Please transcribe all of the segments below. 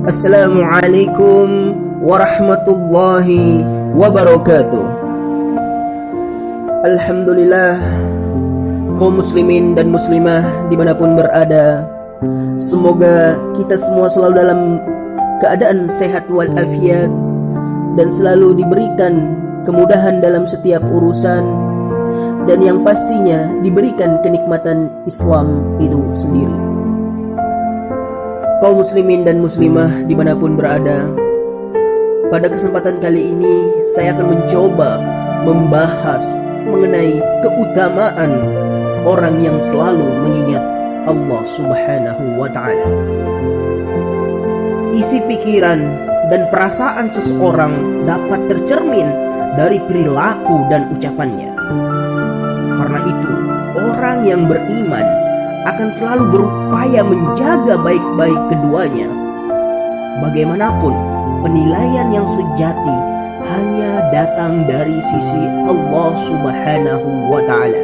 Assalamualaikum warahmatullahi wabarakatuh. Alhamdulillah, kaum muslimin dan muslimah dimanapun berada, semoga kita semua selalu dalam keadaan sehat walafiat dan selalu diberikan kemudahan dalam setiap urusan, dan yang pastinya diberikan kenikmatan Islam itu sendiri. Kaum muslimin dan muslimah dimanapun berada, pada kesempatan kali ini saya akan mencoba membahas mengenai keutamaan orang yang selalu mengingat Allah Subhanahu wa Ta'ala. Isi pikiran dan perasaan seseorang dapat tercermin dari perilaku dan ucapannya. Karena itu, orang yang beriman akan selalu berupaya menjaga baik-baik keduanya. Bagaimanapun, penilaian yang sejati hanya datang dari sisi Allah Subhanahu wa Ta'ala,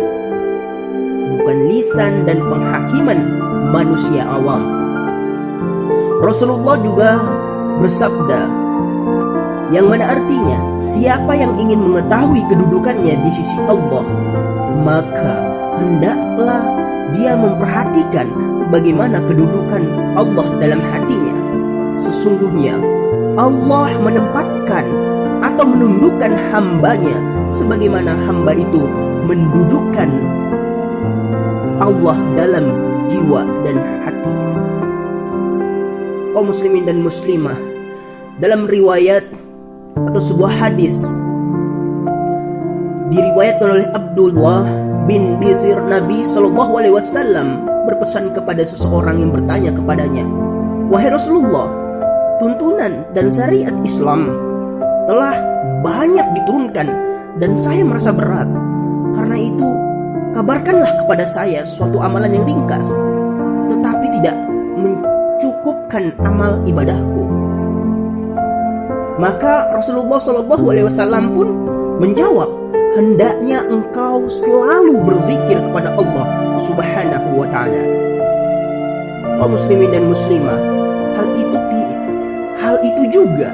bukan lisan dan penghakiman manusia awam. Rasulullah juga bersabda, yang mana artinya siapa yang ingin mengetahui kedudukannya di sisi Allah, maka hendaklah dia memperhatikan bagaimana kedudukan Allah dalam hatinya. Sesungguhnya Allah menempatkan atau menundukkan hambanya sebagaimana hamba itu mendudukkan Allah dalam jiwa dan hatinya. Kaum muslimin dan muslimah, dalam riwayat atau sebuah hadis diriwayatkan oleh Abdullah bin Bisir, Nabi Shallallahu Alaihi Wasallam berpesan kepada seseorang yang bertanya kepadanya, "Wahai Rasulullah, tuntunan dan syariat Islam telah banyak diturunkan dan saya merasa berat. Karena itu, kabarkanlah kepada saya suatu amalan yang ringkas, tetapi tidak mencukupkan amal ibadahku." Maka Rasulullah Shallallahu Alaihi Wasallam pun menjawab, hendaknya engkau selalu berzikir kepada Allah Subhanahu wa Ta'ala. Kaum muslimin dan muslimah, hal itu juga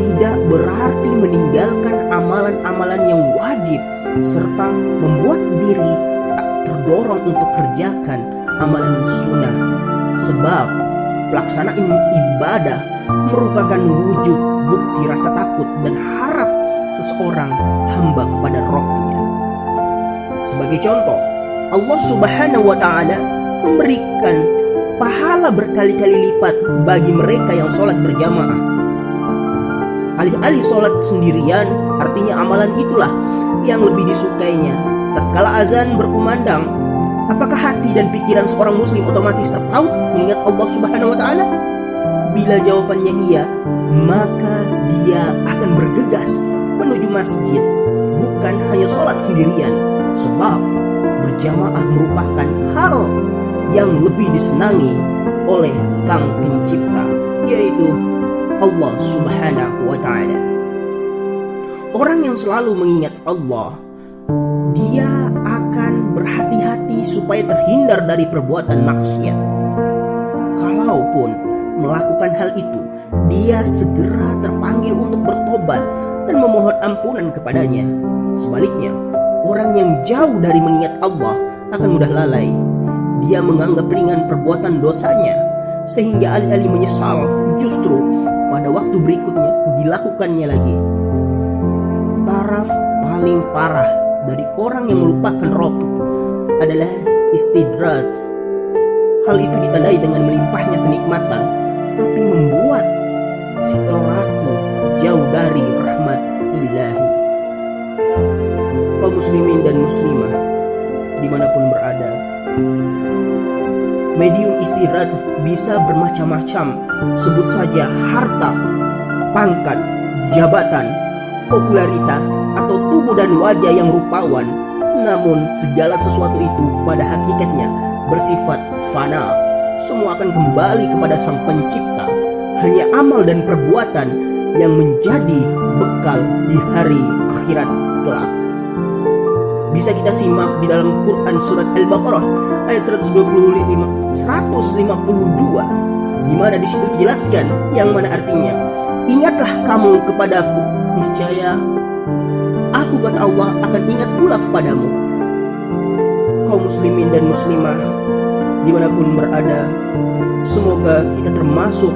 tidak berarti meninggalkan amalan-amalan yang wajib serta membuat diri tak terdorong untuk kerjakan amalan sunnah, sebab pelaksanaan ibadah merupakan wujud bukti rasa takut dan harap seseorang hamba kepada Rabb-Nya. Sebagai contoh, Allah Subhanahu wa Ta'ala memberikan pahala berkali-kali lipat bagi mereka yang sholat berjamaah. Alih-alih sholat sendirian, artinya amalan itulah yang lebih disukainya. Tatkala azan berkumandang, apakah hati dan pikiran seorang muslim otomatis terpaut mengingat Allah Subhanahu wa Ta'ala? Bila jawabannya iya, maka dia akan bergegas menuju masjid, bukan hanya sholat sendirian, sebab berjamaah merupakan hal yang lebih disenangi oleh Sang Pencipta, yaitu Allah Subhanahu wa Ta'ala. Orang yang selalu mengingat Allah, dia akan berhati-hati supaya terhindar dari perbuatan maksiat. Kalaupun melakukan hal itu, dia segera terpanggil untuk bertobat dan memohon ampunan kepadanya. Sebaliknya, orang yang jauh dari mengingat Allah akan mudah lalai. Dia menganggap ringan perbuatan dosanya, sehingga alih-alih menyesal, justru pada waktu berikutnya dilakukannya lagi. Taraf paling parah dari orang yang melupakan Rabb adalah istidraj. Hal itu ditandai dengan melimpahnya kenikmatan, tapi membuat si pelaku jauh dari rahmat ilahi. Kaum muslimin dan muslimah dimanapun berada, medium istirahat bisa bermacam-macam. Sebut saja harta, pangkat, jabatan, popularitas, atau tubuh dan wajah yang rupawan. Namun segala sesuatu itu pada hakikatnya bersifat fana. Semua akan kembali kepada Sang Pencipta. Hanya amal dan perbuatan yang menjadi bekal di hari akhirat kelak. Bisa kita simak di dalam Quran surat Al-Baqarah ayat 152. di mana di situ dijelaskan yang mana artinya, ingatlah kamu kepadaku, niscaya aku kata Allah akan ingat pula kepadamu. Kaum muslimin dan muslimah dimanapun berada, semoga kita termasuk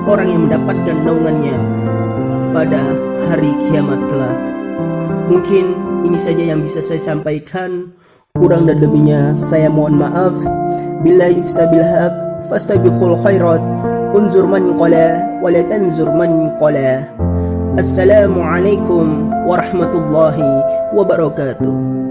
orang yang mendapatkan naungannya pada hari kiamat kelak. Mungkin ini saja yang bisa saya sampaikan. Kurang dan lebihnya saya mohon maaf. Billahi taufiq haq, fastabiqul khairat, unzur man qala wa la tanzur man qala. Assalamualaikum warahmatullahi wabarakatuh.